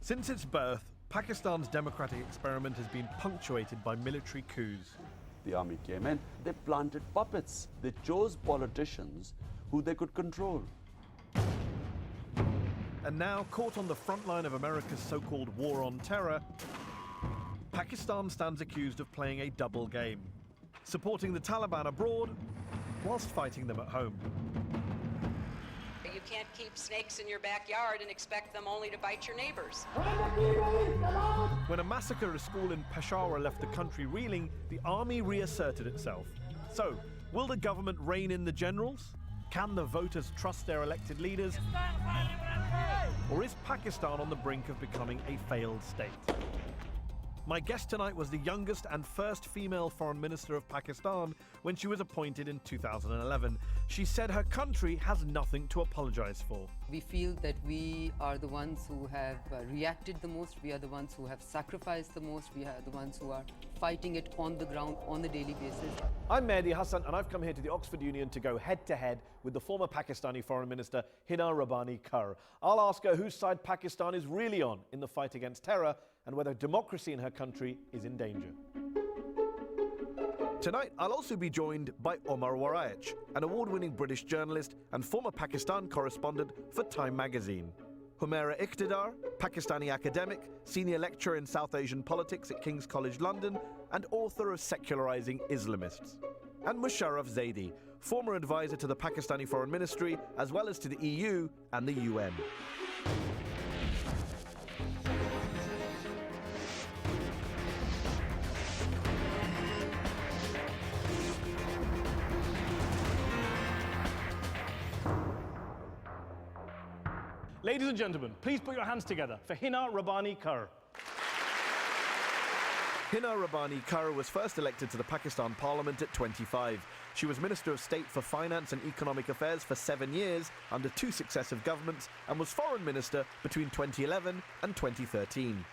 Since its birth, Pakistan's democratic experiment has been punctuated by military coups. The army came in, they planted puppets. They chose politicians who they could control. And now, caught on the front line of America's so-called war on terror, Pakistan stands accused of playing a double game, supporting the Taliban abroad whilst fighting them at home. You can't keep snakes in your backyard and expect them only to bite your neighbors. When a massacre at a school in Peshawar left the country reeling, the army reasserted itself. So, will the government rein in the generals? Can the voters trust their elected leaders? Or is Pakistan on the brink of becoming a failed state? My guest tonight was the youngest and first female foreign minister of Pakistan when she was appointed in 2011. She said her country has nothing to apologize for. We feel that we are the ones who have reacted the most, we are the ones who have sacrificed the most, we are the ones who are fighting it on the ground on a daily basis. I'm Mehdi, Hassan, and I've come here to the Oxford Union to go head-to-head with the former Pakistani Foreign Minister Hina Rabbani Khar. I'll ask her whose side Pakistan is really on in the fight against terror and whether democracy in her country is in danger. Tonight, I'll also be joined by Omar Waraich, an award-winning British journalist and former Pakistan correspondent for Time magazine. Humaira Iqtidar, Pakistani academic, senior lecturer in South Asian politics at King's College London, and author of Secularizing Islamists. And Musharraf Zaidi, former advisor to the Pakistani Foreign Ministry, as well as to the EU and the UN. Ladies and gentlemen, please put your hands together for Hina Rabbani Khar. Hina Rabbani Khar was first elected to the Pakistan Parliament at 25. She was Minister of State for Finance and Economic Affairs for 7 years under 2 successive governments and was Foreign Minister between 2011 and 2013.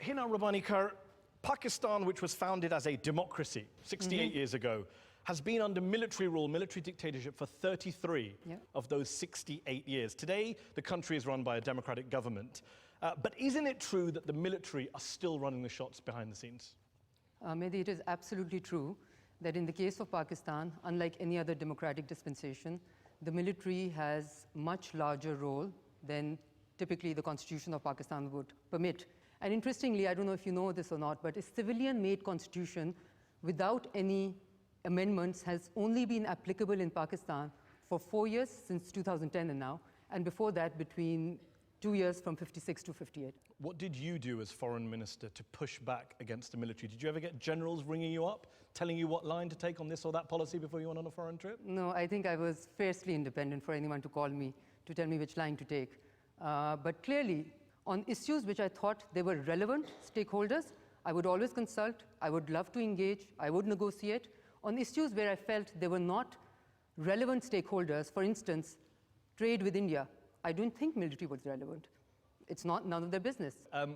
Hina Rabbani Khar, Pakistan, which was founded as a democracy 68 years ago, has been under military rule, military dictatorship for 33 of those 68 years. Today, the country is run by a democratic government. But isn't it true that the military are still running the shots behind the scenes? Mehdi, it is absolutely true that in the case of Pakistan, unlike any other democratic dispensation, the military has much larger role than typically the Constitution of Pakistan would permit. And interestingly, I don't know if you know this or not, but a civilian-made constitution without any amendments has only been applicable in Pakistan for 4 years, since 2010 and now, and before that between 2 years from 56 to 58. What did you do as foreign minister to push back against the military? Did you ever get generals ringing you up, telling you what line to take on this or that policy before you went on a foreign trip? No, I think I was fiercely independent for anyone to call me to tell me which line to take. But clearly, on issues which I thought they were relevant stakeholders, I would always consult, I would love to engage, I would negotiate. On issues where I felt they were not relevant stakeholders, for instance, trade with India, I don't think military was relevant. It's none of their business.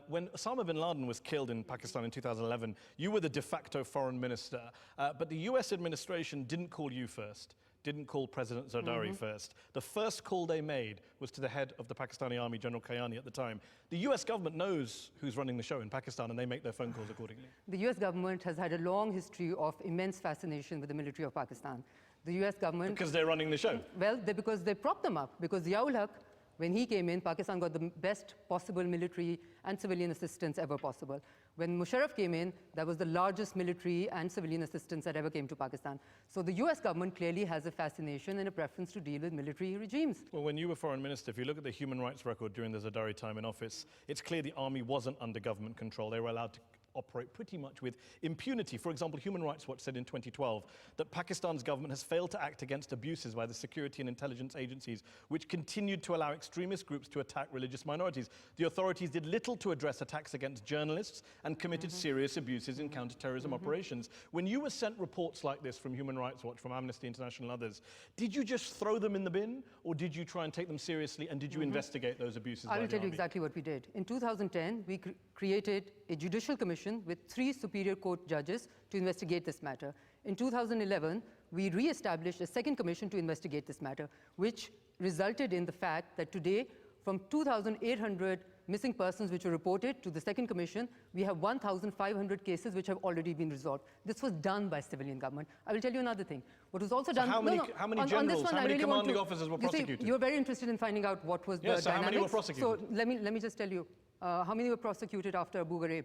When Osama bin Laden was killed in Pakistan in 2011, you were the de facto foreign minister, but the US administration didn't call you first, didn't call President Zardari first. The first call they made was to the head of the Pakistani army, General Kayani at the time. The US government knows who's running the show in Pakistan and they make their phone calls accordingly. The US government has had a long history of immense fascination with the military of Pakistan. The US government... Because they're running the show? Well, because they propped them up. Because Ziaul Haq, when he came in, Pakistan got the best possible military and civilian assistance ever possible. When Musharraf came in, that was the largest military and civilian assistance that ever came to Pakistan. So the US government clearly has a fascination and a preference to deal with military regimes. Well, when you were foreign minister, if you look at the human rights record during the Zardari time in office, it's clear the army wasn't under government control. They were allowed to operate pretty much with impunity. For example, Human Rights Watch said in 2012 that Pakistan's government has failed to act against abuses by the security and intelligence agencies, which continued to allow extremist groups to attack religious minorities. The authorities did little to address attacks against journalists and committed serious abuses in counter-terrorism operations. When you were sent reports like this from Human Rights Watch, from Amnesty International and others, did you just throw them in the bin, or did you try and take them seriously, and did you investigate those abuses by the army? I will tell you exactly what we did. In 2010, we created a judicial commission with 3 Superior Court judges to investigate this matter. In 2011, we re-established a second commission to investigate this matter, which resulted in the fact that today, from 2,800 missing persons which were reported to the second commission. We have 1,500 cases which have already been resolved. This was done by civilian government. I will tell you another thing. What was also done... How many generals, how many commanding officers were prosecuted? You see, you're very interested in finding out what was the so dynamics. how many were prosecuted? So let me just tell you, how many were prosecuted after Abu Ghraib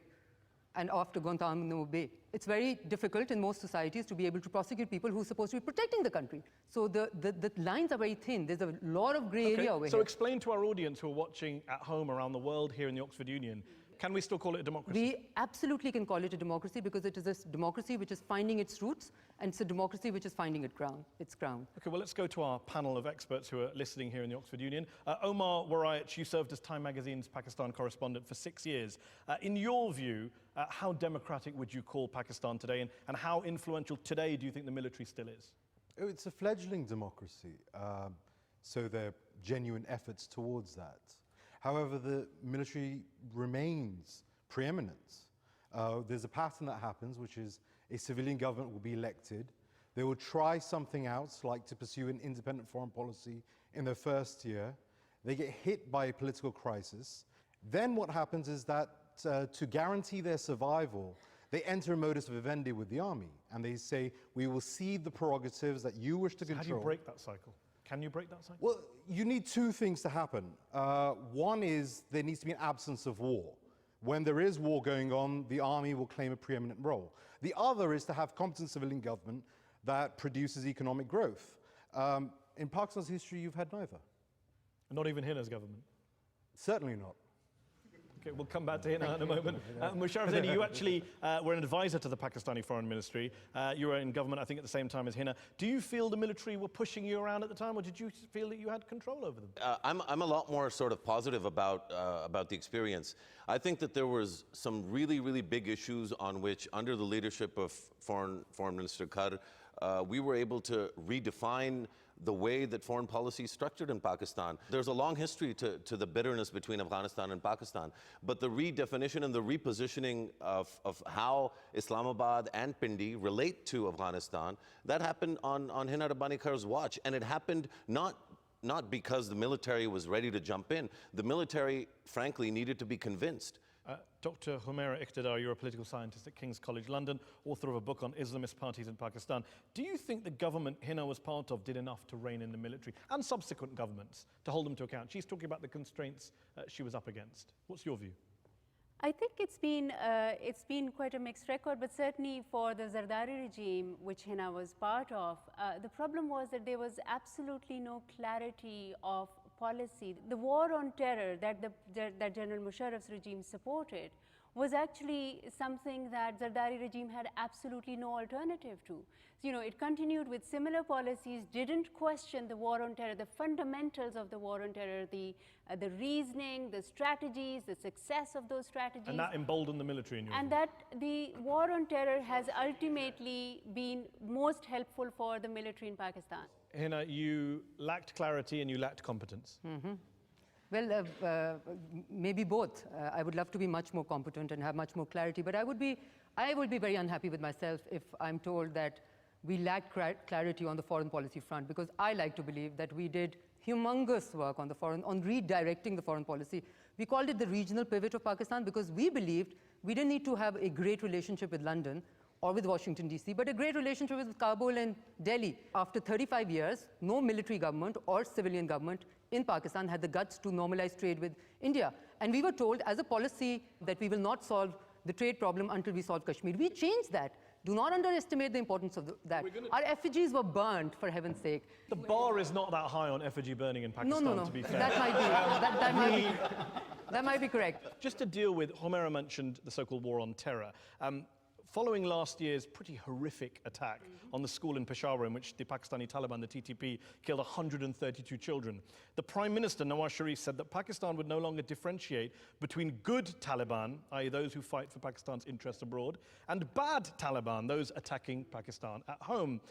and after Guantanamo Bay? It's very difficult in most societies to be able to prosecute people who are supposed to be protecting the country. So the lines are very thin. There's a lot of grey area over here. So explain to our audience who are watching at home around the world here in the Oxford Union, can we still call it a democracy? We absolutely can call it a democracy because it is a democracy which is finding its roots, and it's a democracy which is finding its ground. Okay, well, let's go to our panel of experts who are listening here in the Oxford Union. Omar Warayich, you served as Time Magazine's Pakistan correspondent for 6 years. In your view, how democratic would you call Pakistan today, and how influential today do you think the military still is? Oh, it's a fledgling democracy, so there are genuine efforts towards that. However, the military remains preeminent. There's a pattern that happens, which is a civilian government will be elected. They will try something else, like to pursue an independent foreign policy in their first year. They get hit by a political crisis. Then what happens is that to guarantee their survival, they enter a modus vivendi with the army, and they say, we will cede the prerogatives that you wish to control. How do you break that cycle? Can you break that cycle? Well, you need two things to happen. One is there needs to be an absence of war. When there is war going on, the army will claim a preeminent role. The other is to have competent civilian government that produces economic growth. In Pakistan's history, you've had neither. Not even Hina's government? Certainly not. Okay, we'll come back to Hina in a moment. Musharraf Zaini, you actually were an advisor to the Pakistani Foreign Ministry. You were in government, I think, at the same time as Hina. Do you feel the military were pushing you around at the time, or did you feel that you had control over them? I'm a lot more sort of positive about the experience. I think that there was some really, really big issues on which, under the leadership of Foreign Minister Khar, we were able to redefine the way that foreign policy is structured in Pakistan. There's a long history to the bitterness between Afghanistan and Pakistan, but the redefinition and the repositioning of how Islamabad and Pindi relate to Afghanistan, that happened on Hina Rabbani Khar's watch, and it happened not because the military was ready to jump in. The military, frankly, needed to be convinced. Dr. Humaira Iqtidar, you're a political scientist at King's College London, author of a book on Islamist parties in Pakistan. Do you think the government Hina was part of did enough to rein in the military, and subsequent governments, to hold them to account? She's talking about the constraints she was up against. What's your view? I think it's been quite a mixed record, but certainly for the Zardari regime, which Hina was part of, the problem was that there was absolutely no clarity of policy. The war on terror that General Musharraf's regime supported was actually something that Zardari regime had absolutely no alternative to. You know, it continued with similar policies, didn't question the war on terror, the fundamentals of the war on terror, the reasoning, the strategies, the success of those strategies. And that emboldened the military in your view? And that the war on terror has ultimately been most helpful for the military in Pakistan. Hina, you lacked clarity and you lacked competence. Mm-hmm. Well, maybe both. I would love to be much more competent and have much more clarity, but I would be very unhappy with myself if I'm told that we lack clarity on the foreign policy front, because I like to believe that we did humongous work on redirecting the foreign policy. We called it the regional pivot of Pakistan because we believed we didn't need to have a great relationship with London or with Washington, D.C., but a great relationship with Kabul and Delhi. After 35 years, no military government or civilian government in Pakistan had the guts to normalize trade with India. And we were told as a policy that we will not solve the trade problem until we solve Kashmir. We changed that. Do not underestimate the importance of that. Our effigies were burned, for heaven's sake. The bar is not that high on effigy burning in Pakistan, no. to be fair. That might be correct. Just to deal with, Humaira mentioned the so-called war on terror. Following last year's pretty horrific attack on the school in Peshawar, in which the Pakistani Taliban, the TTP, killed 132 children, the Prime Minister, Nawaz Sharif, said that Pakistan would no longer differentiate between good Taliban, i.e. those who fight for Pakistan's interests abroad, and bad Taliban, those attacking Pakistan at home.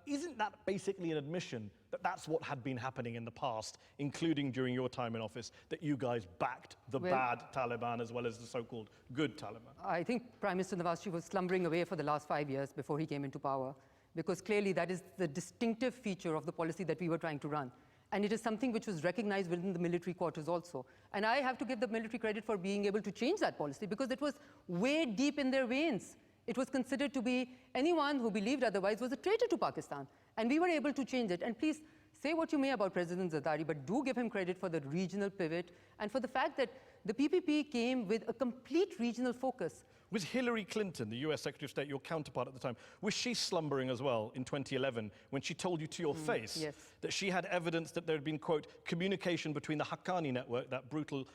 Isn't that basically an admission that that's what had been happening in the past, including during your time in office, that you guys backed the bad Taliban as well as the so-called good Taliban? I think Prime Minister Nawaz Sharif was slumbering away for the last 5 years before he came into power, because clearly that is the distinctive feature of the policy that we were trying to run. And it is something which was recognized within the military quarters also. And I have to give the military credit for being able to change that policy because it was way deep in their veins. It was considered to be anyone who believed otherwise was a traitor to Pakistan. And we were able to change it. And please say what you may about President Zardari, but do give him credit for the regional pivot and for the fact that the PPP came with a complete regional focus. Was Hillary Clinton, the US Secretary of State, your counterpart at the time, was she slumbering as well in 2011 when she told you to your face yes. that she had evidence that there had been, quote, communication between the Haqqani network, that brutal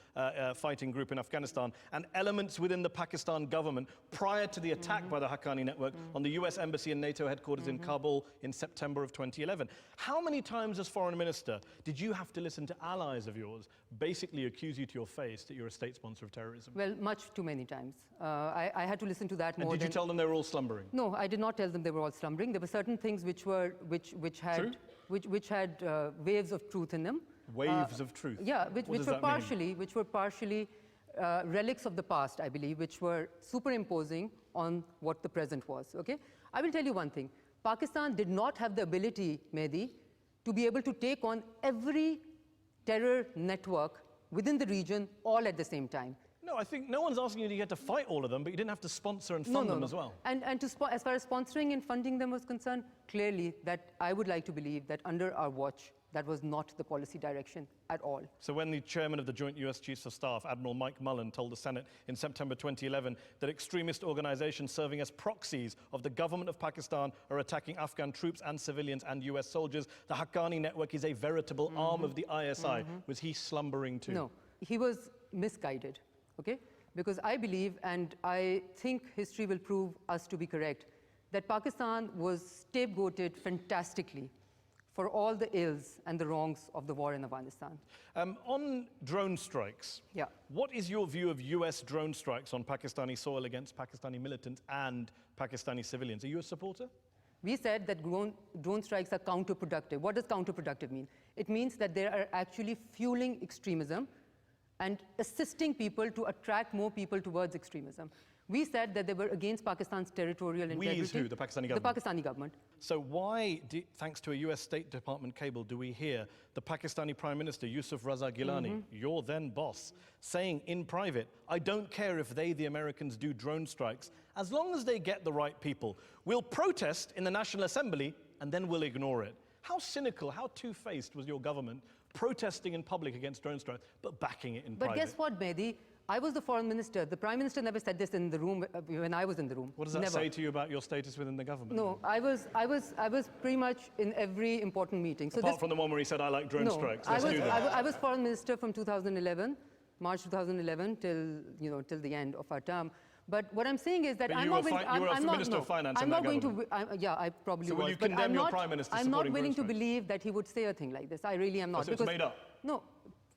fighting group in Afghanistan, and elements within the Pakistan government prior to the attack by the Haqqani network on the US Embassy and NATO headquarters in Kabul in September of 2011? How many times as foreign minister did you have to listen to allies of yours basically accuse you to your face that you're a state sponsor of terrorism? Well, much too many times. I had to listen to that more. And did you tell them they were all slumbering? No, I did not tell them they were all slumbering. There were certain things which had waves of truth in them. Waves of truth? Yeah, which were partially relics of the past, I believe, which were superimposing on what the present was. Okay, I will tell you one thing. Pakistan did not have the ability, Mehdi, to be able to take on every terror network within the region all at the same time. No, I think no one's asking you to get to fight all of them, but you didn't have to sponsor and fund them as well. And as far as sponsoring and funding them was concerned, clearly that I would like to believe that under our watch, that was not the policy direction at all. So when the chairman of the Joint US Chiefs of Staff, Admiral Mike Mullen, told the Senate in September 2011 that extremist organizations serving as proxies of the government of Pakistan are attacking Afghan troops and civilians and US soldiers, the Haqqani network is a veritable arm of the ISI. Was he slumbering too? No, he was misguided. Okay? Because I believe, and I think history will prove us to be correct, that Pakistan was scapegoated fantastically for all the ills and the wrongs of the war in Afghanistan. On drone strikes, what is your view of US drone strikes on Pakistani soil against Pakistani militants and Pakistani civilians? Are you a supporter? We said that drone strikes are counterproductive. What does counterproductive mean? It means that they are actually fueling extremism and assisting people to attract more people towards extremism. We said that they were against Pakistan's territorial integrity. We is who? The Pakistani government? The Pakistani government. So why, thanks to a US State Department cable, do we hear the Pakistani Prime Minister, Yusuf Raza Gilani, your then boss, saying in private, I don't care if they, the Americans, do drone strikes, as long as they get the right people. We'll protest in the National Assembly and then we'll ignore it. How cynical, how two-faced was your government protesting in public against drone strikes, but backing it in private? But guess what, Mehdi? I was the foreign minister. The prime minister never said this in the room when I was in the room. What does that say to you about your status within the government? No, I was pretty much in every important meeting. So apart from the one where he said, I like drone strikes. I was foreign minister from 2011, March 2011, till the end of our term. But what I'm saying is that I'm not going to. You were Minister of Finance in that government. Yeah, I probably was. So will you condemn your Prime Minister I'm not willing to believe that he would say a thing like this. I really am not. So it's made up? No,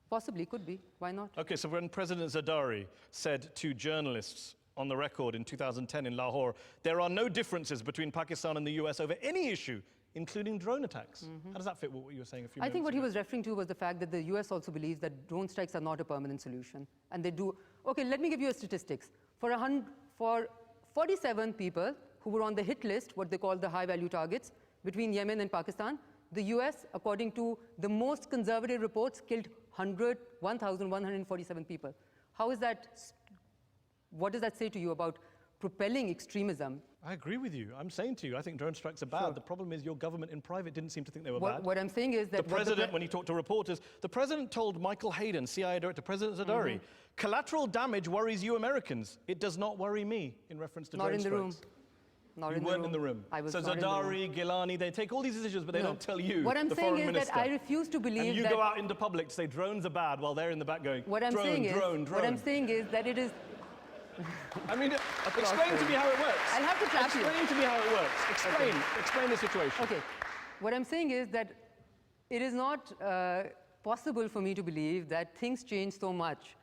possibly, could be. Why not? Okay, so when President Zardari said to journalists on the record in 2010 in Lahore, there are no differences between Pakistan and the US over any issue, including drone attacks. How does that fit with what you were saying a few minutes ago? I think what he was referring to was the fact that the US also believes that drone strikes are not a permanent solution. And they do. Okay, let me give you a statistics. For 47 people who were on the hit list, what they call the high-value targets, between Yemen and Pakistan, the US, according to the most conservative reports, killed 1,147 people. How is that? What does that say to you about propelling extremism? I agree with you. I'm saying to you, I think drone strikes are bad. Sure. The problem is your government in private didn't seem to think they were bad. What I'm saying is that... The president, when he talked to reporters, the president told Michael Hayden, CIA director, President Zardari, collateral damage worries you Americans. It does not worry me, in reference to drone strikes. Not in the room. Not you weren't in the room. I was so not Zardari, in the room. Gilani, they take all these decisions, but they don't tell you, what I'm the saying foreign is minister. that I refuse to believe and you that... go out into public to say drones are bad while they're in the back going, what I'm drone, saying drone, is, drone. What I'm saying is that it is... I mean, explain to me how it works. I'll have to clap you. Explain to me how it works. Explain the situation. Okay. What I'm saying is that it is not possible for me to believe that things change so much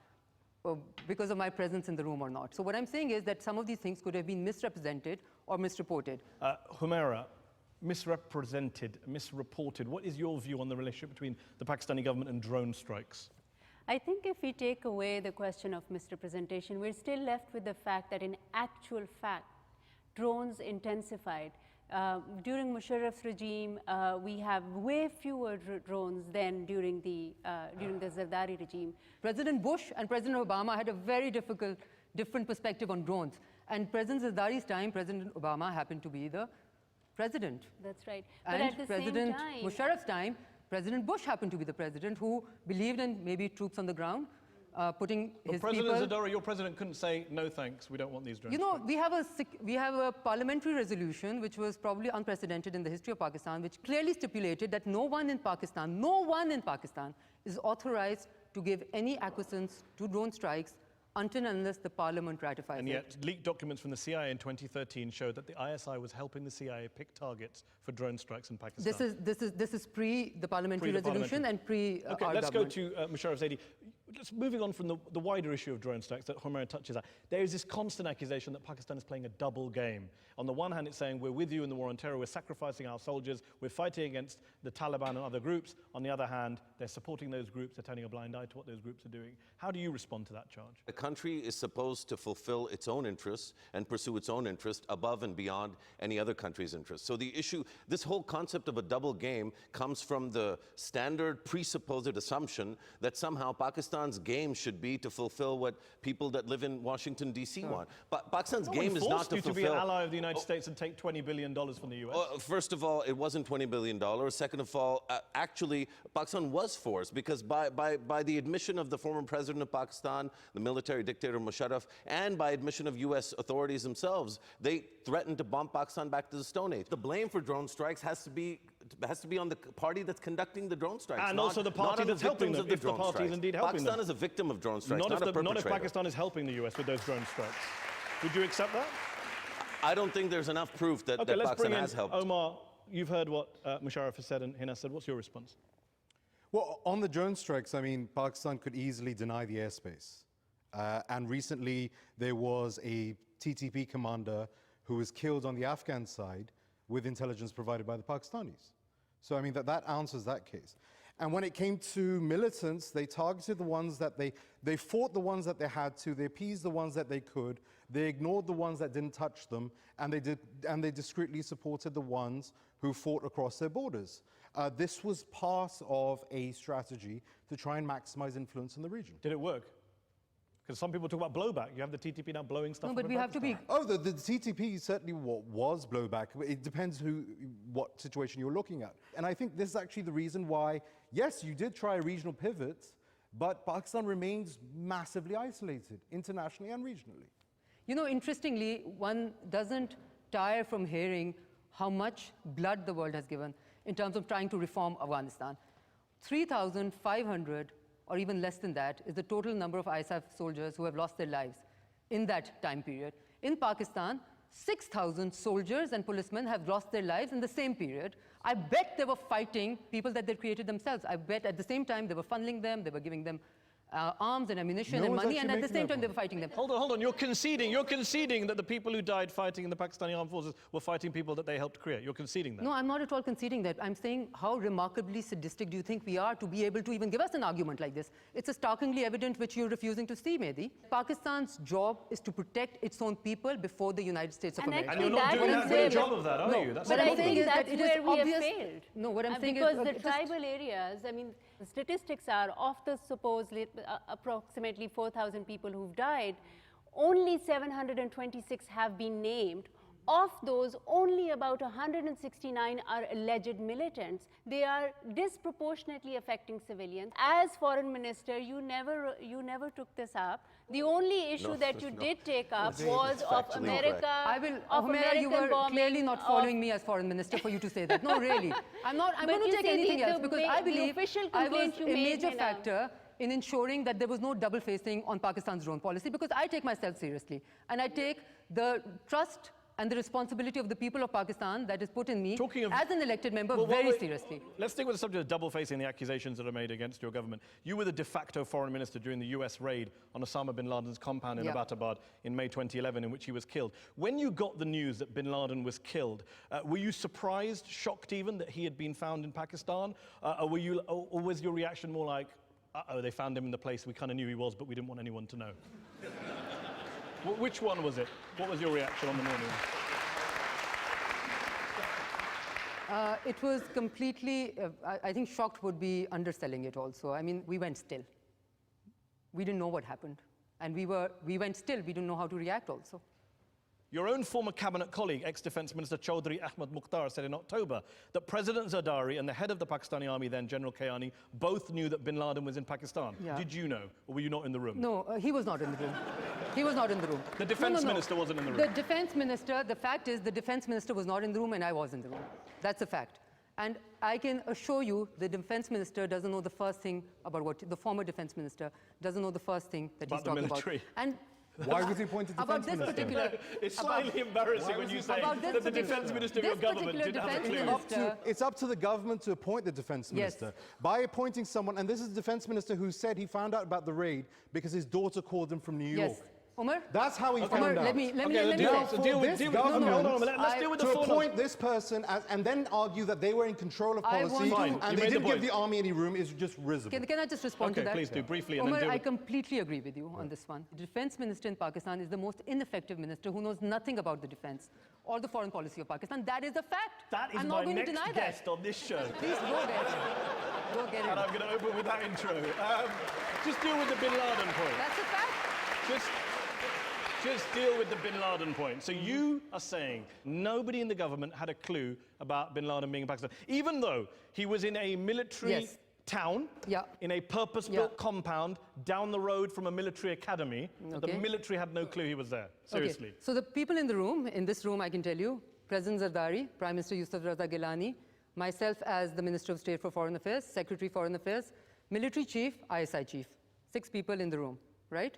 because of my presence in the room or not. So what I'm saying is that some of these things could have been misrepresented or misreported. Humaira, misrepresented, misreported. What is your view on the relationship between the Pakistani government and drone strikes? I think if we take away the question of misrepresentation, we're still left with the fact that in actual fact, drones intensified. During Musharraf's regime, we have way fewer drones than during the Zardari regime. President Bush and President Obama had a very different perspective on drones. And President Zardari's time, President Obama happened to be the president. That's right. But And at the President same time, Musharraf's time, President Bush happened to be the president who believed in maybe troops on the ground, putting his President people... Zadora, your president couldn't say, no thanks, we don't want these drones. You know, we have a parliamentary resolution which was probably unprecedented in the history of Pakistan, which clearly stipulated that no one in Pakistan is authorized to give any acquiescence to drone strikes until and unless the parliament ratifies And it. yet, leaked documents from the CIA in 2013 showed that the ISI was helping the CIA pick targets for drone strikes in Pakistan. This is pre the parliamentary resolution and pre Okay, our let's government. go to Musharraf Zaidi. Just moving on from the wider issue of drone strikes that Humaira touches on, there is this constant accusation that Pakistan is playing a double game. On the one hand, it's saying we're with you in the war on terror, we're sacrificing our soldiers, we're fighting against the Taliban and other groups. On the other hand, they're supporting those groups, they're turning a blind eye to what those groups are doing. How do you respond to that charge? A country is supposed to fulfill its own interests and pursue its own interests above and beyond any other country's interests. So the issue, this whole concept of a double game comes from the standard presupposed assumption that somehow Pakistan's game should be to fulfill what people that live in Washington, D.C. want. But Pakistan's game is not to fulfill... to be an ally of the United States and take $20 billion from the U.S.? First of all, it wasn't $20 billion. Second of all, actually, Pakistan was forced because by the admission of the former president of Pakistan, the military dictator Musharraf, and by admission of U.S. authorities themselves, they threatened to bomb Pakistan back to the Stone Age. The blame for drone strikes has to be on the party that's conducting the drone strikes. And also the party that's helping them, if the party is indeed helping them. Pakistan is a victim of drone strikes, not a perpetrator. Not if Pakistan is helping the U.S. with those drone strikes. Would you accept that? I don't think there's enough proof that, Okay, that let's Pakistan bring in has helped. Omar, you've heard what Musharraf has said and Hina said. What's your response? Well, on the drone strikes, I mean, Pakistan could easily deny the airspace. And recently, there was a TTP commander who was killed on the Afghan side with intelligence provided by the Pakistanis. So, I mean, that answers that case. And when it came to militants, they targeted the ones that they fought the ones that they had to, they appeased the ones that they could, they ignored the ones that didn't touch them, and they discreetly supported the ones who fought across their borders. This was part of a strategy to try and maximize influence in the region. Did it work? Because some people talk about blowback. You have the TTP now blowing stuff up. No, but we have to be... Oh, the TTP certainly was blowback. It depends what situation you're looking at. And I think this is actually the reason why, yes, you did try a regional pivot, but Pakistan remains massively isolated, internationally and regionally. You know, interestingly, one doesn't tire from hearing how much blood the world has given in terms of trying to reform Afghanistan. 3,500 or even less than that, is the total number of ISAF soldiers who have lost their lives in that time period. In Pakistan, 6,000 soldiers and policemen have lost their lives in the same period. I bet they were fighting people that they created themselves. I bet at the same time they were funneling them, they were giving them arms and ammunition and money, and at the same time they were fighting them. Hold on, you're conceding that the people who died fighting in the Pakistani armed forces were fighting people that they helped create. You're conceding that. No, I'm not at all conceding that. I'm saying how remarkably sadistic do you think we are to be able to even give us an argument like this? It's a starkly evident which you're refusing to see, Mehdi. Pakistan's job is to protect its own people before the United States of America. And you're not doing that good a job of that, are you? But I think that's where we have failed. No, what I'm saying is... Because the tribal areas, I mean, the statistics are of the supposedly approximately 4,000 people who've died, only 726 have been named. Of those, only about 169 are alleged militants. They are disproportionately affecting civilians. As foreign minister, you never took this up. The only issue that you did take up was of America. Humaira, you were clearly not following me as foreign minister for you to say that. No, really. I'm going to take anything else because I believe I was a major factor in ensuring that there was no double facing on Pakistan's drone policy, because I take myself seriously and I take the trust and the responsibility of the people of Pakistan that is put in me as an elected member very seriously. Let's stick with the subject of double-facing, the accusations that are made against your government. You were the de facto foreign minister during the US raid on Osama bin Laden's compound in Abbottabad in May 2011, in which he was killed. When you got the news that bin Laden was killed, were you surprised, shocked even, that he had been found in Pakistan? Or was your reaction more like, uh-oh, they found him in the place we kind of knew he was, but we didn't want anyone to know? Which one was it? What was your reaction on the morning? It was completely, I think shocked would be underselling it also. I mean, we went still. We didn't know what happened. And we went still. We didn't know how to react also. Your own former cabinet colleague, ex-defense minister Chaudhry Ahmad Mukhtar, said in October that President Zardari and the head of the Pakistani army then, General Kayani, both knew that bin Laden was in Pakistan. Yeah. Did you know, or were you not in the room? No, he was not in the room. He was not in the room. The defense minister wasn't in the room. The defense minister, the fact is the defense minister was not in the room and I was in the room. That's a fact. And I can assure you the defense minister doesn't know the first thing about what, the former defense minister doesn't know the first thing that he's talking about. And why was he appointed about defense this minister? particular, it's slightly embarrassing when you say that the defense minister of your government didn't have a clue. It's up to the government to appoint the defense minister. Yes. By appointing someone, and this is the defense minister who said he found out about the raid because his daughter called him from New York. yes. Umar? That's how he found Umar, out. let me deal with this hold on, let's deal with the to fallout. appoint this person and then argue that they were in control of I policy want to- and You they made the didn't give point. the army any room is just risible. Can I just respond to Okay, that? please do, briefly, and Umar, then deal I with... completely agree with you on this one. The defense minister in Pakistan is the most ineffective minister who knows nothing about the defense or the foreign policy of Pakistan. That is a fact. That is I'm my not going next to deny guest that. on this show. Please go get it. Go get And it. I'm going to open with that intro. Just deal with the bin Laden point. That's a fact. Just deal with the bin Laden point. So you are saying nobody in the government had a clue about bin Laden being in Pakistan, even though he was in a military Yes. town, Yeah. in a purpose-built Yeah. compound down the road from a military academy. And the Okay. military had no clue he was there. Seriously. Okay. So the people in the room, in this room, I can tell you, President Zardari, Prime Minister Yusuf Raza Gilani, myself as the Minister of State for Foreign Affairs, Secretary Foreign Affairs, Military Chief, ISI Chief. 6 people in the room, right?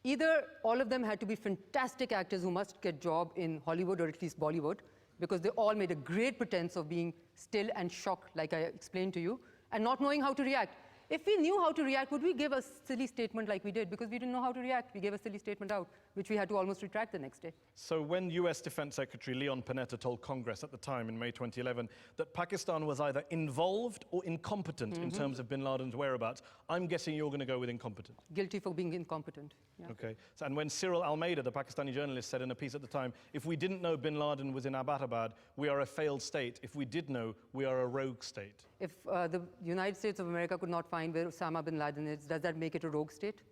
Either all of them had to be fantastic actors who must get job in Hollywood or at least Bollywood, because they all made a great pretense of being still and shocked, like I explained to you, and not knowing how to react. If we knew how to react, would we give a silly statement like we did? Because we didn't know how to react. We gave a silly statement out, which we had to almost retract the next day. So when US Defense Secretary Leon Panetta told Congress at the time in May 2011 that Pakistan was either involved or incompetent in terms of bin Laden's whereabouts, I'm guessing you're going to go with incompetent. Guilty for being incompetent. Yeah. Okay. So, and when Cyril Almeida, the Pakistani journalist, said in a piece at the time, if we didn't know bin Laden was in Abbottabad, we are a failed state. If we did know, we are a rogue state. If the United States of America could not find where Osama bin Laden is, does that make it a rogue state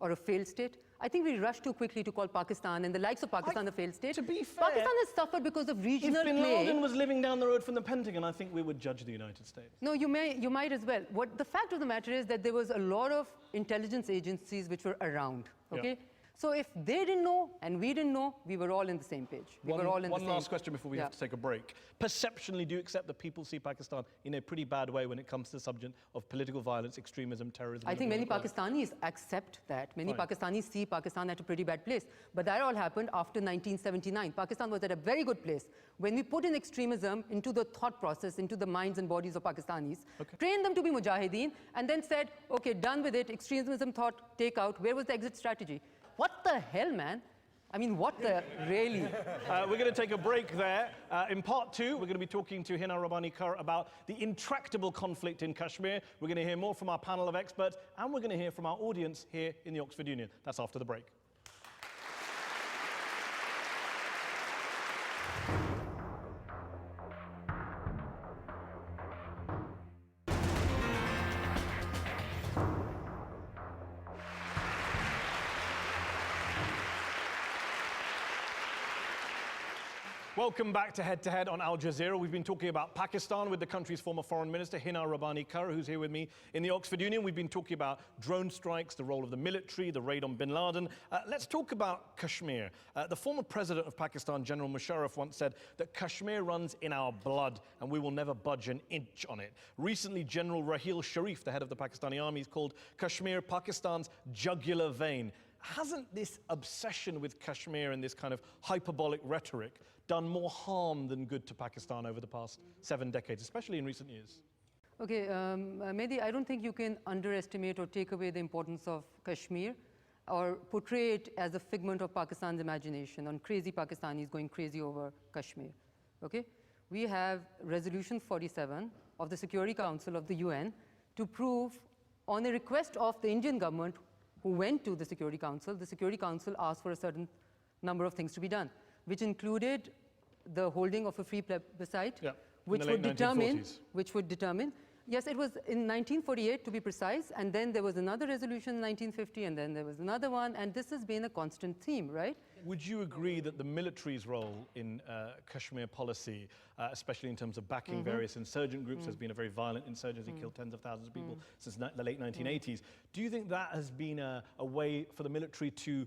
or a failed state? I think we rushed too quickly to call Pakistan and the likes of Pakistan a failed state. To be fair, Pakistan has suffered because of regional If bin play. Laden was living down the road from the Pentagon, I think we would judge the United States. No, you might as well. What the fact of the matter is that there was a lot of intelligence agencies which were around. Okay. Yeah. So if they didn't know and we didn't know, we were all in the same page. We were all in the One same. last question before we Yeah. have to take a break. Perceptionally, do you accept that people see Pakistan in a pretty bad way when it comes to the subject of political violence, extremism, terrorism? I and think many all that? Pakistanis accept that. Many Fine. Pakistanis see Pakistan at a pretty bad place. But that all happened after 1979. Pakistan was at a very good place. When we put in extremism into the thought process, into the minds and bodies of Pakistanis, trained them to be mujahideen, and then said, okay, done with it, extremism thought, take out. Where was the exit strategy? What the hell, man? I mean, what the, really? We're going to take a break there. In part 2, we're going to be talking to Hina Rabbani Khar about the intractable conflict in Kashmir. We're going to hear more from our panel of experts, and we're going to hear from our audience here in the Oxford Union. That's after the break. Welcome back to Head on Al Jazeera. We've been talking about Pakistan with the country's former foreign minister, Hina Rabbani Khar, who's here with me in the Oxford Union. We've been talking about drone strikes, the role of the military, the raid on bin Laden. Let's talk about Kashmir. The former president of Pakistan, General Musharraf, once said that Kashmir runs in our blood and we will never budge an inch on it. Recently, General Raheel Sharif, the head of the Pakistani army, called Kashmir Pakistan's jugular vein. Hasn't this obsession with Kashmir and this kind of hyperbolic rhetoric done more harm than good to Pakistan over the past 7 decades, especially in recent years? Okay, Mehdi, I don't think you can underestimate or take away the importance of Kashmir or portray it as a figment of Pakistan's imagination on crazy Pakistanis going crazy over Kashmir. Okay? We have Resolution 47 of the Security Council of the UN to prove, on a request of the Indian government who went to the Security Council asked for a certain number of things to be done, which included the holding of a free plebiscite, which late would determine, 1940s. Yes, it was in 1948 to be precise, and then there was another resolution in 1950, and then there was another one, and this has been a constant theme, right? Would you agree that the military's role in Kashmir policy, especially in terms of backing various insurgent groups, has been a very violent insurgency, killed tens of thousands of people since the late 1980s. Do you think that has been a way for the military to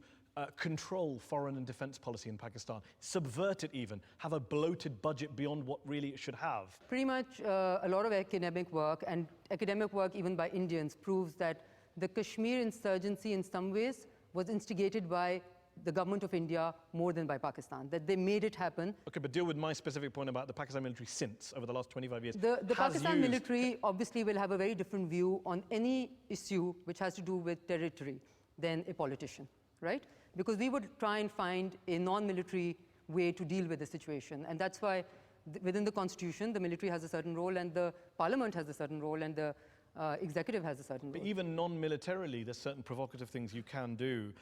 control foreign and defense policy in Pakistan, subvert it even, have a bloated budget beyond what really it should have? Pretty much a lot of academic work, and academic work even by Indians, proves that the Kashmir insurgency in some ways was instigated by the government of India more than by Pakistan, that they made it happen. Okay, but deal with my specific point about the Pakistan military since, over the last 25 years. The Pakistan military obviously will have a very different view on any issue which has to do with territory than a politician, right? Because we would try and find a non-military way to deal with the situation. And that's why within the constitution, the military has a certain role, and the parliament has a certain role, and the executive has a certain role. But even non-militarily, there's certain provocative things you can do.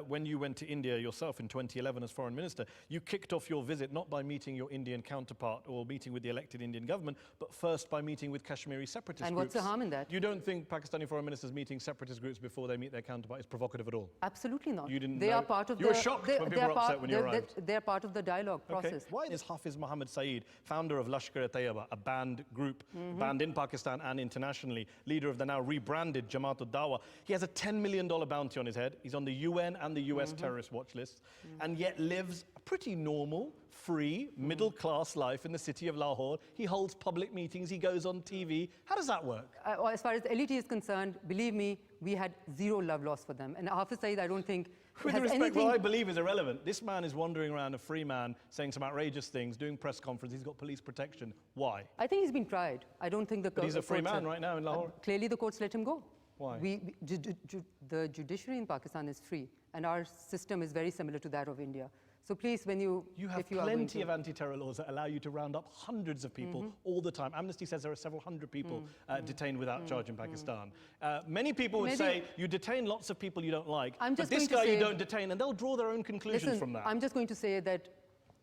When you went to India yourself in 2011 as foreign minister, you kicked off your visit not by meeting your Indian counterpart or meeting with the elected Indian government, but first by meeting with Kashmiri separatist groups. And what's the harm in that? You don't think Pakistani foreign ministers meeting separatist groups before they meet their counterpart is provocative at all? Absolutely not. You didn't They know? are part of you were shocked when people were upset when you arrived. They're part of the dialogue process. Why is Hafiz Muhammad Saeed, founder of Lashkar-e-Taiba, a banned group, banned in Pakistan and internationally, leader of the now rebranded Jamaat al-Dawa, he has a $10 million bounty on his head. He's on the UN and the US terrorist watch lists, and yet lives a pretty normal, free, middle-class life in the city of Lahore. He holds public meetings, he goes on TV. How does that work? As far as LET is concerned, believe me, we had zero love lost for them. And Hafiz Saeed, I don't think With has respect, anything... what I believe is irrelevant. This man is wandering around a free man, saying some outrageous things, doing press conferences. He's got police protection. Why? I think he's been tried. I don't think the But he's a free man right now in Lahore. Clearly, the courts let him go. Why? The judiciary in Pakistan is free, and our system is very similar to that of India. So please, when you... You have plenty of anti-terror laws that allow you to round up hundreds of people all the time. Amnesty says there are several hundred people detained without charge in Pakistan. Many people would say you detain lots of people you don't like, but this guy you don't detain, and they'll draw their own conclusions from that. I'm just going to say that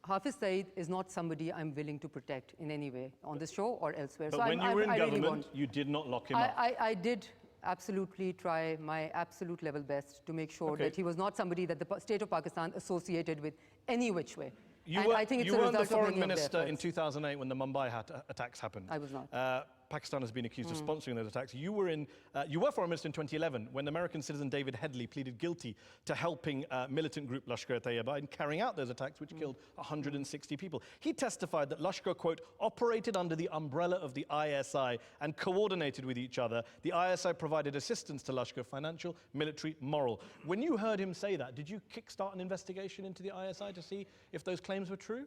Hafiz Saeed is not somebody I'm willing to protect in any way on this show or elsewhere. But so when you were in government, you did not lock him up. I did absolutely try my absolute level best to make sure that he was not somebody that the state of Pakistan associated with any which way. You weren't the foreign minister in 2008 when the Mumbai attacks happened. I was not. Pakistan has been accused of sponsoring those attacks. You were foreign minister in 2011 when American citizen David Headley pleaded guilty to helping militant group Lashkar-e-Taiba in carrying out those attacks, which killed 160 people. He testified that Lashkar, quote, operated under the umbrella of the ISI and coordinated with each other. The ISI provided assistance to Lashkar, financial, military, moral. When you heard him say that, did you kickstart an investigation into the ISI to see if those claims were true?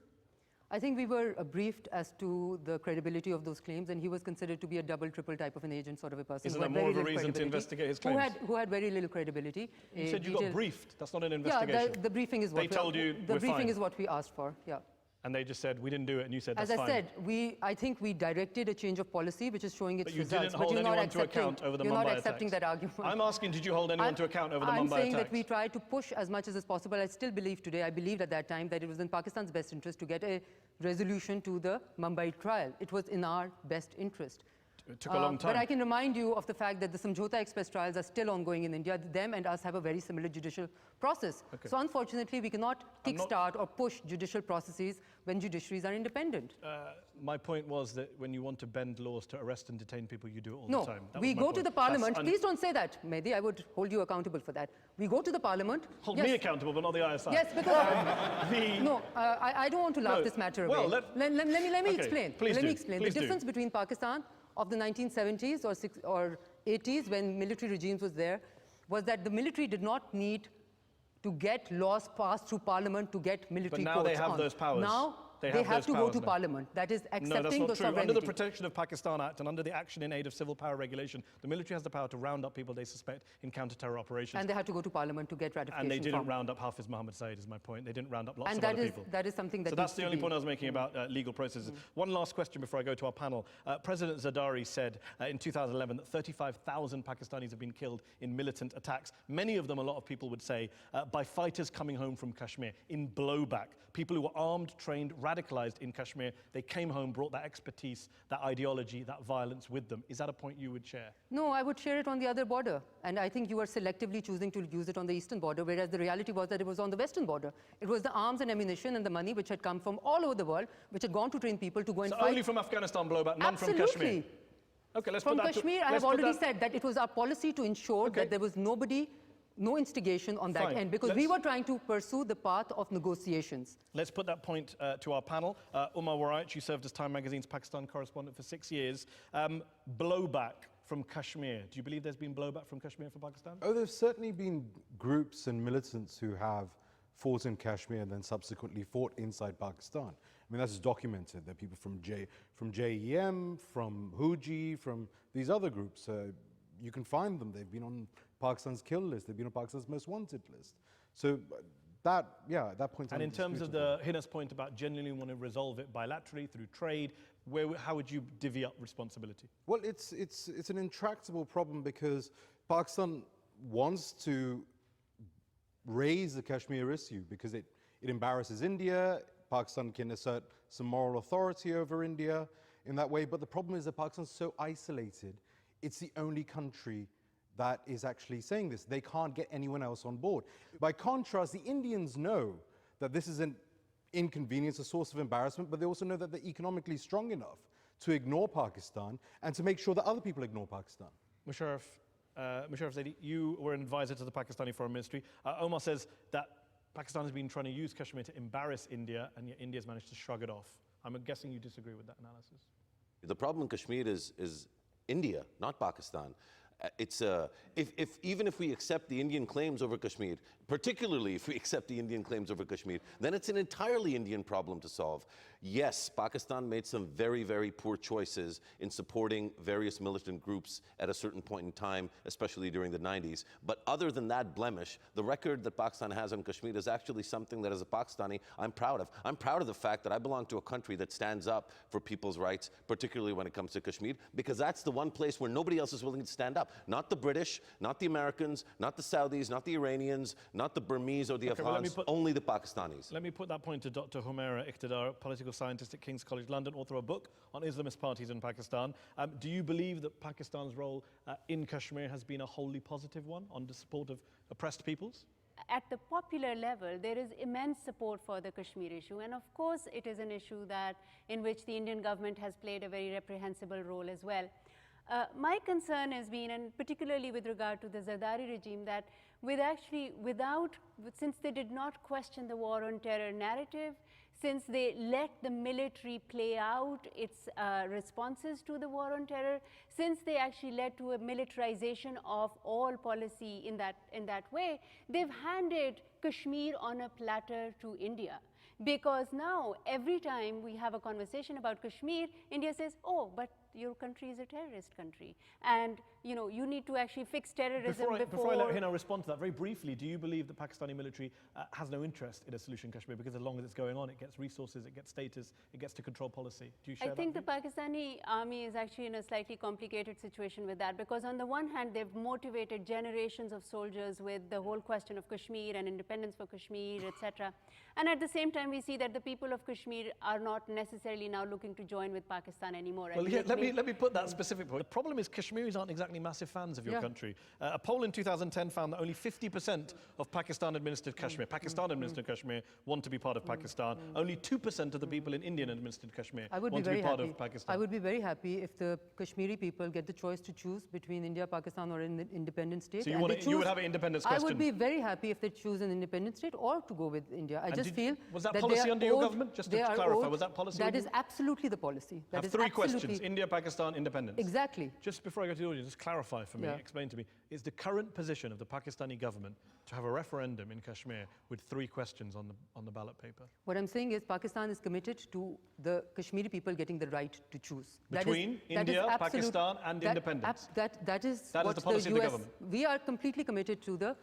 I think we were briefed as to the credibility of those claims, and he was considered to be a double, triple type of an agent sort of a person. Isn't that more of a reason to investigate his claims? Who had very little credibility. You said you got briefed. That's not an investigation. Yeah, the briefing is what they told you the briefing is what we asked for. Yeah. And they just said, we didn't do it, and you said, that's fine. As I said, I think we directed a change of policy, which is showing its results. results. But you didn't hold anyone to account over the Mumbai attacks. You're not accepting that argument. I'm asking, did you hold anyone to account over the Mumbai attacks? I'm saying that we tried to push as much as is possible. I still believe today, I believed at that time, that it was in Pakistan's best interest to get a resolution to the Mumbai trial. It was in our best interest. It took a long time. But I can remind you of the fact that the Samjhota Express trials are still ongoing in India. Them and us have a very similar judicial process. Okay. So unfortunately, we cannot kickstart or push judicial processes when judiciaries are independent. My point was that when you want to bend laws to arrest and detain people, you do it all the time. No, we go to the parliament. Please don't say that, Mehdi. I would hold you accountable for that. We go to the parliament. Hold me accountable, but not the ISI. Yes, because... No, I don't want to laugh this matter away. Let me explain. Please let me explain. The difference between Pakistan of the 1970s or 80s, when military regimes was there, was that the military did not need to get laws passed through parliament to get military courts on. But now they have those powers. Now they have to go to parliament. That is accepting the sovereignty. Under the Protection of Pakistan Act and under the Action in Aid of Civil Power Regulation, the military has the power to round up people they suspect in counter-terror operations. And they have to go to parliament to get ratification. And they didn't round up Hafiz Muhammad Saeed, is my point. They didn't round up lots of other people. That is something that So that's the only point I was making about legal processes. One last question before I go to our panel. President Zardari said in 2011 that 35,000 Pakistanis have been killed in militant attacks. Many of them, a lot of people would say, by fighters coming home from Kashmir in blowback. People who were armed, trained, radicalized radicalized in Kashmir, they came home, brought that expertise, that ideology, that violence with them. Is that a point you would share? No, I would share it on the other border. And I think you are selectively choosing to use it on the eastern border, whereas the reality was that it was on the western border. It was the arms and ammunition and the money which had come from all over the world, which had gone to train people to go and So fight. only from Afghanistan blowback, none Absolutely. from Kashmir? Okay, let's From put that Kashmir, I have already said that it was our policy to ensure that there was no instigation on that Fine. end, because we were trying to pursue the path of negotiations. Let's put that point to our panel. Umar Waraich, you served as Time Magazine's Pakistan correspondent for 6 years. Blowback from Kashmir. Do you believe there's been blowback from Kashmir for Pakistan? Oh, there's certainly been groups and militants who have fought in Kashmir and then subsequently fought inside Pakistan. I mean, that's documented. There are people from JEM, from Huji, from these other groups. You can find them. They've been on Pakistan's kill list. They've been on Pakistan's most wanted list. So that point. And in terms of Hina's point about genuinely want to resolve it bilaterally through trade, how would you divvy up responsibility? Well, it's an intractable problem because Pakistan wants to raise the Kashmir issue because it embarrasses India. Pakistan can assert some moral authority over India in that way. But the problem is that Pakistan's so isolated. It's the only country that is actually saying this. They can't get anyone else on board. By contrast, the Indians know that this is an inconvenience, a source of embarrassment, but they also know that they're economically strong enough to ignore Pakistan and to make sure that other people ignore Pakistan. Musharraf Zaidi, you were an advisor to the Pakistani Foreign Ministry. Omar says that Pakistan has been trying to use Kashmir to embarrass India, and yet India's managed to shrug it off. I'm guessing you disagree with that analysis. The problem in Kashmir is India, not Pakistan. Even if we accept the Indian claims over Kashmir, particularly if we accept the Indian claims over Kashmir, then it's an entirely Indian problem to solve. Yes, Pakistan made some very, very poor choices in supporting various militant groups at a certain point in time, especially during the 90s. But other than that blemish, the record that Pakistan has on Kashmir is actually something that as a Pakistani, I'm proud of. I'm proud of the fact that I belong to a country that stands up for people's rights, particularly when it comes to Kashmir, because that's the one place where nobody else is willing to stand up. Not the British, not the Americans, not the Saudis, not the Iranians, not the Burmese or the Afghans, only the Pakistanis. Let me put that point to Dr. Humaira Iqtidar, political scientist at King's College London, author of a book on Islamist parties in Pakistan. Do you believe that Pakistan's role in Kashmir has been a wholly positive one on the support of oppressed peoples? At the popular level, there is immense support for the Kashmir issue, and of course it is an issue in which the Indian government has played a very reprehensible role as well. My concern has been, and particularly with regard to the Zardari regime, that since they did not question the war on terror narrative, since they let the military play out its responses to the war on terror, since they actually led to a militarization of all policy in that way, they've handed Kashmir on a platter to India. Because now, every time we have a conversation about Kashmir, India says, oh, but your country is a terrorist country. And you need to actually fix terrorism before I let Hina respond to that, very briefly, do you believe the Pakistani military has no interest in a solution in Kashmir? Because as long as it's going on, it gets resources, it gets status, it gets to control policy. Do you share that? I think the Pakistani army is actually in a slightly complicated situation with that, because on the one hand, they've motivated generations of soldiers with the whole question of Kashmir and independence for Kashmir, etc. And at the same time, we see that the people of Kashmir are not necessarily now looking to join with Pakistan anymore. Well, yeah, let me put that specific point. The problem is Kashmiris aren't exactly massive fans of your country. A poll in 2010 found that only 50% of Pakistan-administered Kashmir, Pakistan-administered Kashmir, want to be part of Pakistan. Only 2% of the people in Indian-administered Kashmir want to be part of Pakistan. I would be very happy if the Kashmiri people get the choice to choose between India, Pakistan, or an independent state. So you would have an independence question? I would be very happy if they choose an independent state or to go with India. I just feel was that policy under your government? Just to clarify, was that policy? That is absolutely the policy. I have three questions: India, Pakistan, independence. Exactly. Just before I go to the audience, just clarify for me, explain to me, is the current position of the Pakistani government to have a referendum in Kashmir with 3 questions on the ballot paper? What I'm saying is Pakistan is committed to the Kashmiri people getting the right to choose. Between India, Pakistan and independence? That is the policy of the government? We are completely committed to the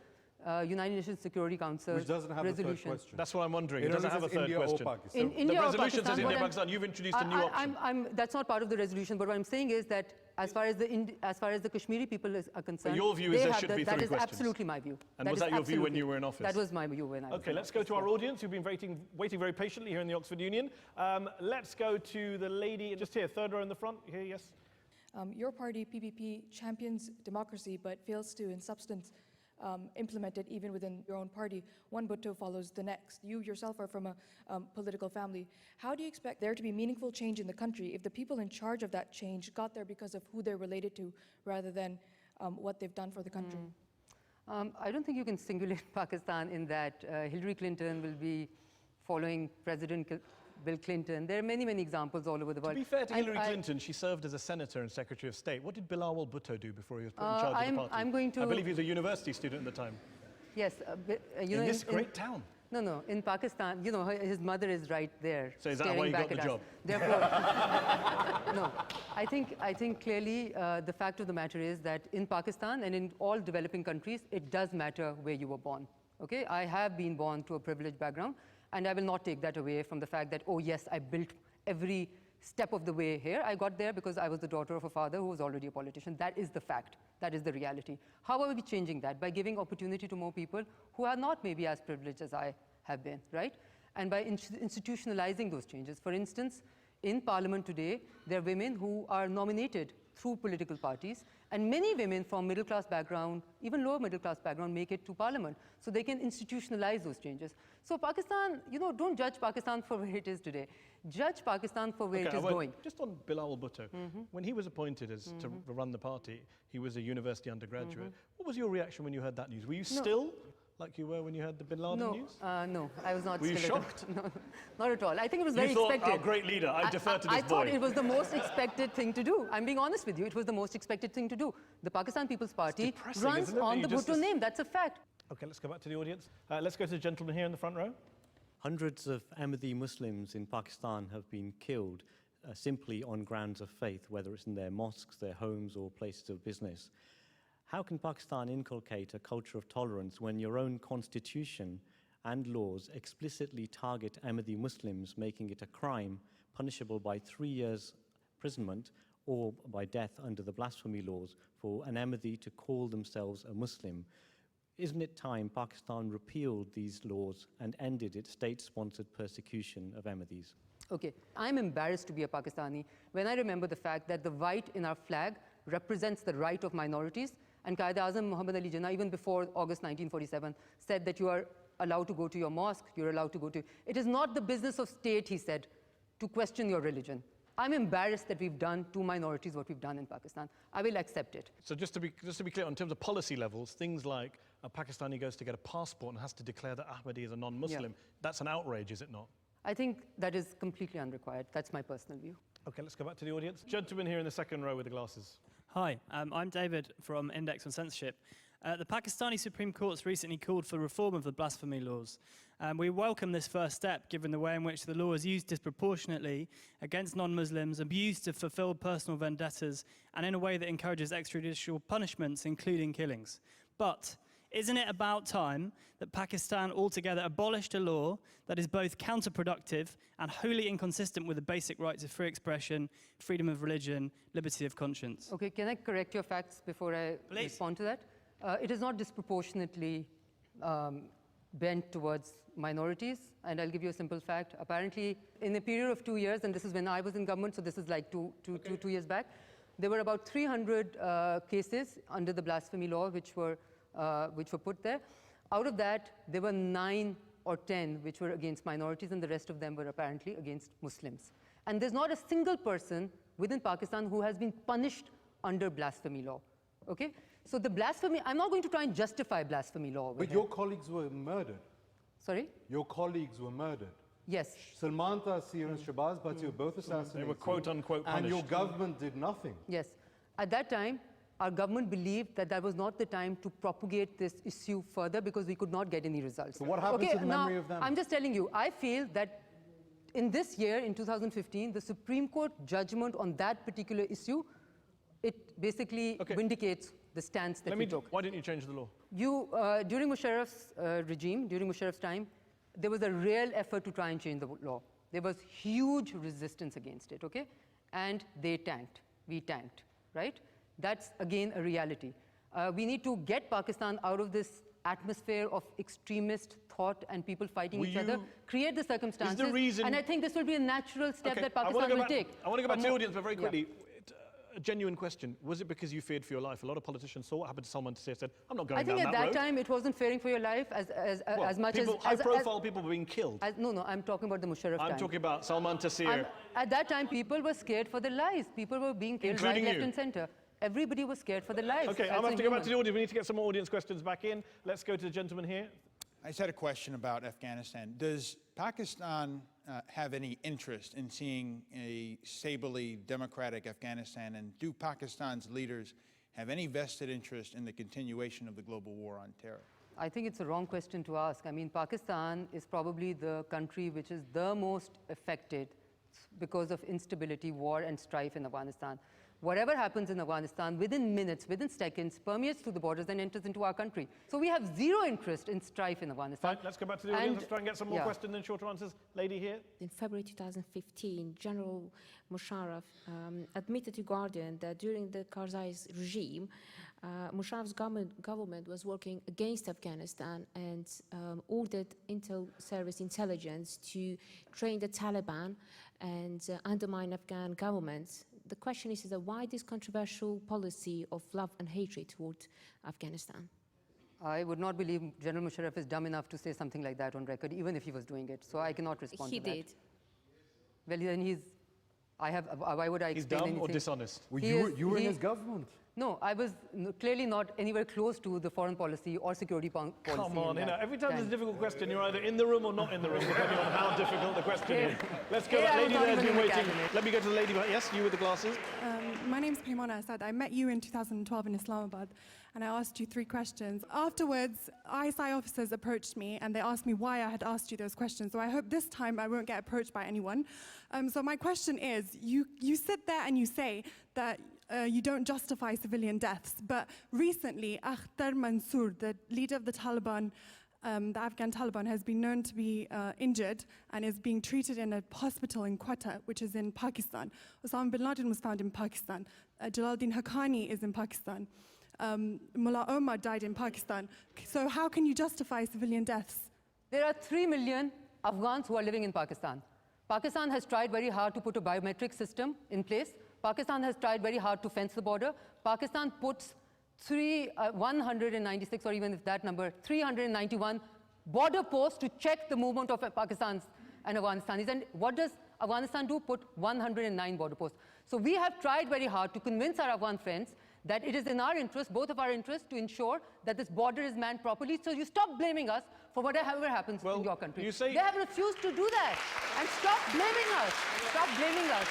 United Nations Security Council Which doesn't have resolution. a third question. That's what I'm wondering. It doesn't have a third India question. Or Pakistan. In India the resolution or Pakistan, says India, Pakistan. You've introduced a new option. That's not part of the resolution, but what I'm saying is that As far as the Kashmiri people are concerned, your view is there should be 3 that is questions. absolutely my view. And was that your view when you were in office? That was my view when I was in office. Okay, let's go to our audience who've been waiting very patiently here in the Oxford Union. Let's go to the lady just here, 3rd row in the front. Here, yes. Your party, PPP, champions democracy but fails to, in substance, implement it even within your own party. One Bhutto follows the next. You yourself are from a political family. How do you expect there to be meaningful change in the country if the people in charge of that change got there because of who they're related to rather than what they've done for the country? I don't think you can singulate Pakistan in that Hillary Clinton will be following President Bill Clinton. There are many, many examples all over the world. To be fair to Hillary Clinton, she served as a senator and Secretary of State. What did Bilawal Bhutto do before he was put in charge of the party? I believe he was a university student at the time. Yes. In this great town. No, in Pakistan, his mother is right there. So is that why he got the job? Therefore, no. I think clearly the fact of the matter is that in Pakistan and in all developing countries, it does matter where you were born. Okay, I have been born to a privileged background, and I will not take that away from the fact that, oh yes, I built every step of the way here. I got there because I was the daughter of a father who was already a politician. That is the fact. That is the reality. How are we changing that? By giving opportunity to more people who are not maybe as privileged as I have been, right? And by institutionalizing those changes. For instance, in Parliament today, there are women who are nominated through political parties, and many women from middle-class background, even lower middle-class background, make it to Parliament. So they can institutionalize those changes. So Pakistan, don't judge Pakistan for where it is today. Judge Pakistan for where it is going. Just on Bilawal Bhutto, when he was appointed to run the party, he was a university undergraduate. What was your reaction when you heard that news? Were you still like you were when you heard the Bin Laden news? No, I was not. Were you shocked? No, not at all. I think it was very thought, expected. Our great leader, I defer to this boy. I thought it was the most expected thing to do. I'm being honest with you. It was the most expected thing to do. The Pakistan People's Party runs on the Bhutto name. That's a fact. Okay, let's go back to the audience. Let's go to the gentleman here in the front row. Hundreds of Ahmadi Muslims in Pakistan have been killed simply on grounds of faith, whether it's in their mosques, their homes, or places of business. How can Pakistan inculcate a culture of tolerance when your own constitution and laws explicitly target Ahmadi Muslims, making it a crime punishable by 3 years imprisonment or by death under the blasphemy laws for an Ahmadi to call themselves a Muslim? Isn't it time Pakistan repealed these laws and ended its state-sponsored persecution of Ahmadis? Okay, I'm embarrassed to be a Pakistani when I remember the fact that the white in our flag represents the right of minorities. And Qaeda-Azam Muhammad Ali Jinnah, even before August 1947, said that you are allowed to go to your mosque, you're allowed to go to... It is not the business of state, he said, to question your religion. I'm embarrassed that we've done to minorities what we've done in Pakistan. I will accept it. So just to be clear, in terms of policy levels, things like a Pakistani goes to get a passport and has to declare that Ahmadi is a non-Muslim, that's an outrage, is it not? I think that is completely unrequired. That's my personal view. Okay, let's go back to the audience. Gentleman here in the second row with the glasses. Hi, I'm David from Index on Censorship. The Pakistani Supreme Court's recently called for reform of the blasphemy laws. We welcome this first step, given the way in which the law is used disproportionately against non-Muslims, abused to fulfill personal vendettas, and in a way that encourages extrajudicial punishments, including killings. But isn't it about time that Pakistan altogether abolished a law that is both counterproductive and wholly inconsistent with the basic rights of free expression, freedom of religion, liberty of conscience? Okay, can I correct your facts before I respond to that? It is not disproportionately bent towards minorities, and I'll give you a simple fact. Apparently, in a period of 2 years, and this is when I was in government, so this is like two years back, there were about 300 cases under the blasphemy law which were put there. Out of that, there were 9 or 10 which were against minorities, and the rest of them were apparently against Muslims. And there's not a single person within Pakistan who has been punished under blasphemy law, okay? So the blasphemy, I'm not going to try and justify blasphemy law. But your colleagues were murdered. Sorry? Your colleagues were murdered. Yes. Salman Taseer and Shahbaz Bhatti were both assassinated. They were quote-unquote punished. And your government did nothing. Yes. At that time, our government believed that that was not the time to propagate this issue further because we could not get any results. So what happened to the memory of them? I'm just telling you, I feel that in this year, in 2015, the Supreme Court judgment on that particular issue, it basically vindicates the stance that we took. Why didn't you change the law? During Musharraf's regime, during Musharraf's time, there was a real effort to try and change the law. There was huge resistance against it, okay? And they tanked. We tanked. right? That's, again, a reality. We need to get Pakistan out of this atmosphere of extremist thought and people fighting each other, create the circumstances, and I think this will be a natural step that Pakistan will take. I want to go back to the audience, but very quickly, a genuine question. Was it because you feared for your life? A lot of politicians saw what happened to Salman Taseer, said, I'm not going down that road. I think at that time, it wasn't fearing for your life as much as... High-profile people were being killed. No, I'm talking about the Musharraf time. I'm talking about Salman Taseer. At that time, people were scared for their lives. People were being killed right, left and center. Everybody was scared for their lives. Okay, I'm going to have to go back to the audience. We need to get some more audience questions back in. Let's go to the gentleman here. I just had a question about Afghanistan. Does Pakistan have any interest in seeing a stably democratic Afghanistan, and do Pakistan's leaders have any vested interest in the continuation of the global war on terror? I think it's a wrong question to ask. I mean, Pakistan is probably the country which is the most affected because of instability, war, and strife in Afghanistan. Whatever happens in Afghanistan, within minutes, within seconds, permeates through the borders and enters into our country. So we have zero interest in strife in Afghanistan. Fine, let's go back to the audience. Let's try and get some more questions and shorter answers. Lady here. In February 2015, General Musharraf admitted to Guardian that during the Karzai's regime, Musharraf's government was working against Afghanistan and ordered intel service intelligence to train the Taliban and undermine Afghan government. The question is that why this controversial policy of love and hatred toward Afghanistan? I would not believe General Musharraf is dumb enough to say something like that on record, even if he was doing it. So I cannot respond to that. He did. Well, then why would I explain anything? He's dumb or dishonest? Well, you were in his government. No, I was clearly not anywhere close to the foreign policy or security policy. Come on, every time there's a difficult question, you're either in the room or not in the room, depending on how difficult the question is. Let's go, that lady there's been waiting. Let me go to the lady, yes, you with the glasses. My name's Paimona Asad. I met you in 2012 in Islamabad, and I asked you 3 questions. Afterwards, ISI officers approached me, and they asked me why I had asked you those questions. So I hope this time I won't get approached by anyone. So my question is, you sit there and you say that you don't justify civilian deaths, but recently, Akhtar Mansour, the leader of the Taliban, the Afghan Taliban, has been known to be injured and is being treated in a hospital in Quetta, which is in Pakistan. Osama bin Laden was found in Pakistan. Jalaluddin Haqqani is in Pakistan. Mullah Omar died in Pakistan. So how can you justify civilian deaths? There are 3 million Afghans who are living in Pakistan. Pakistan has tried very hard to put a biometric system in place. Pakistan has tried very hard to fence the border. Pakistan puts 196, or even if that number, 391 border posts to check the movement of Pakistanis and Afghanistanis. And what does Afghanistan do? Put 109 border posts. So we have tried very hard to convince our Afghan friends that it is in our interest, both of our interests, to ensure that this border is manned properly. So you stop blaming us for whatever happens in your country. They have refused to do that. And stop blaming us. Stop blaming us.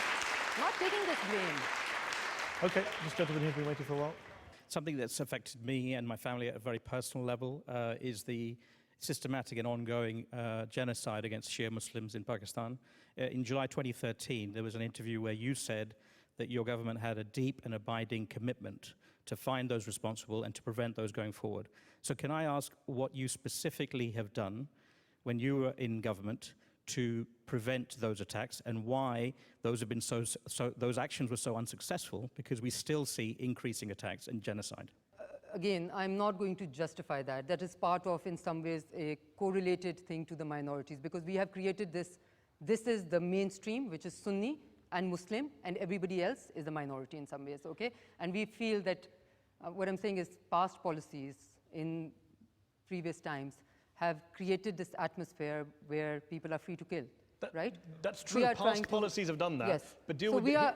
Not taking this blame. Okay, this gentleman here has been waiting for a while. Something that's affected me and my family at a very personal level is the systematic and ongoing genocide against Shia Muslims in Pakistan. In July 2013, there was an interview where you said that your government had a deep and abiding commitment to find those responsible and to prevent those going forward. So can I ask what you specifically have done when you were in government to prevent those attacks, and why those have been those actions were so unsuccessful, because we still see increasing attacks and genocide? Again, I'm not going to justify that. That is part of, in some ways, a correlated thing to the minorities, because we have created this is the mainstream, which is Sunni and Muslim, and everybody else is a minority in some ways, okay? And we feel that what I'm saying is past policies in previous times have created this atmosphere where people are free to kill, right? That's true. Past policies have done that. Yes. But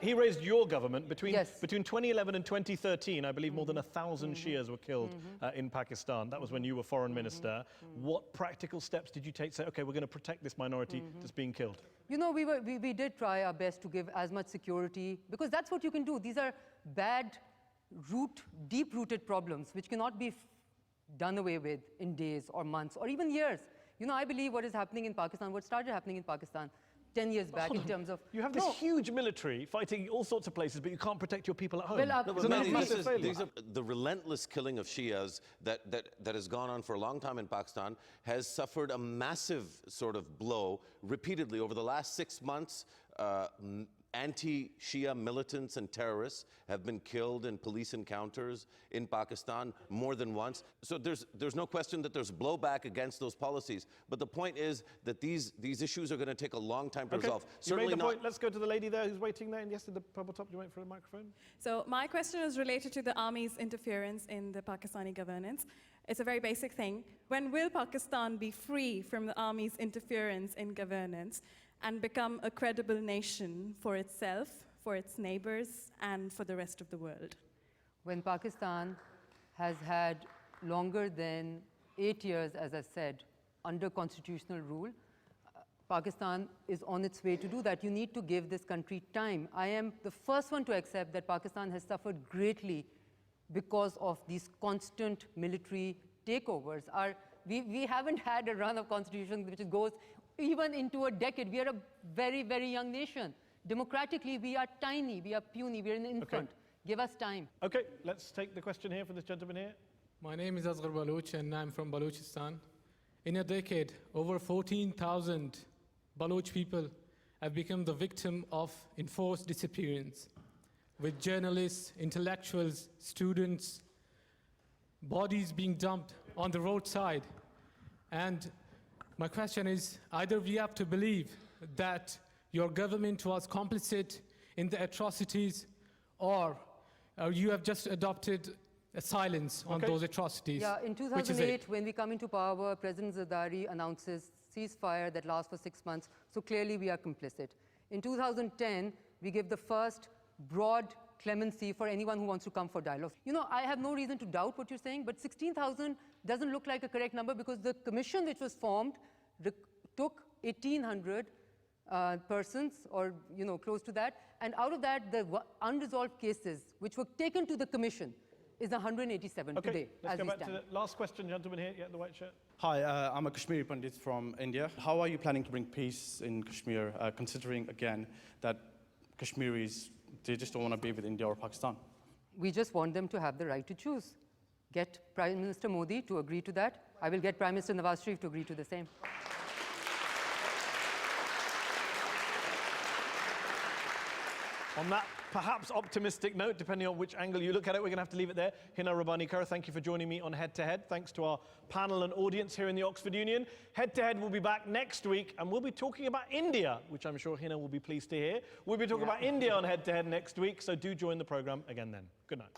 he raised your government between 2011 and 2013. I believe more than 1,000 Shias were killed in Pakistan. That was when you were foreign minister. What practical steps did you take to say, okay, we're going to protect this minority that's being killed? You know, we did try our best to give as much security, because that's what you can do. These are bad, deep-rooted problems which cannot be done away with in days or months or even years. You know, I believe what is happening in Pakistan, what started happening in Pakistan 10 years back in terms of... You have this huge military fighting all sorts of places, but you can't protect your people at home. These are the relentless killing of Shias that has gone on for a long time in Pakistan has suffered a massive sort of blow repeatedly over the last 6 months. anti-Shia militants and terrorists have been killed in police encounters in Pakistan more than once. So there's no question that there's blowback against those policies. But the point is that these issues are going to take a long time to resolve. You made the point. Let's go to the lady there who's waiting there. And yes, at the purple top, you wait for a microphone. So my question is related to the army's interference in the Pakistani governance. It's a very basic thing. When will Pakistan be free from the army's interference in governance and become a credible nation for itself, for its neighbors, and for the rest of the world? When Pakistan has had longer than 8 years, as I said, under constitutional rule, Pakistan is on its way to do that. You need to give this country time. I am the first one to accept that Pakistan has suffered greatly because of these constant military takeovers. We haven't had a run of constitution which goes even into a decade. We are a very, very young nation. Democratically, we are tiny, we are puny, we are an infant. Give us time. Okay, let's take the question here for this gentleman here. My name is Asghar Baloch and I'm from Balochistan. In a decade, over 14,000 Baloch people have become the victim of enforced disappearance, with journalists, intellectuals, students, bodies being dumped on the roadside. And my question is, either we have to believe that your government was complicit in the atrocities, or you have just adopted a silence on those atrocities. Yeah, in 2008, when we come into power, President Zardari announces ceasefire that lasts for 6 months. So clearly we are complicit. In 2010, we give the first broad clemency for anyone who wants to come for dialogue. You know, I have no reason to doubt what you're saying, but 16,000 doesn't look like a correct number because the commission which was formed took 1,800 persons, or close to that, and out of that, the unresolved cases which were taken to the commission is 187 today. Let's go back to the last question, gentleman here, the white shirt. Hi, I'm a Kashmiri Pandit from India. How are you planning to bring peace in Kashmir, considering again that Kashmiris, they just don't want to be with India or Pakistan? We just want them to have the right to choose. Get Prime Minister Modi to agree to that. I will get Prime Minister Nawaz Sharif to agree to the same. On that perhaps optimistic note, depending on which angle you look at it, we're going to have to leave it there. Hina, Rabbani, Khar, thank you for joining me on Head to Head. Thanks to our panel and audience here in the Oxford Union. Head to Head will be back next week, and we'll be talking about India, which I'm sure Hina will be pleased to hear. We'll be talking about India on Head to Head next week, so do join the program again then. Good night.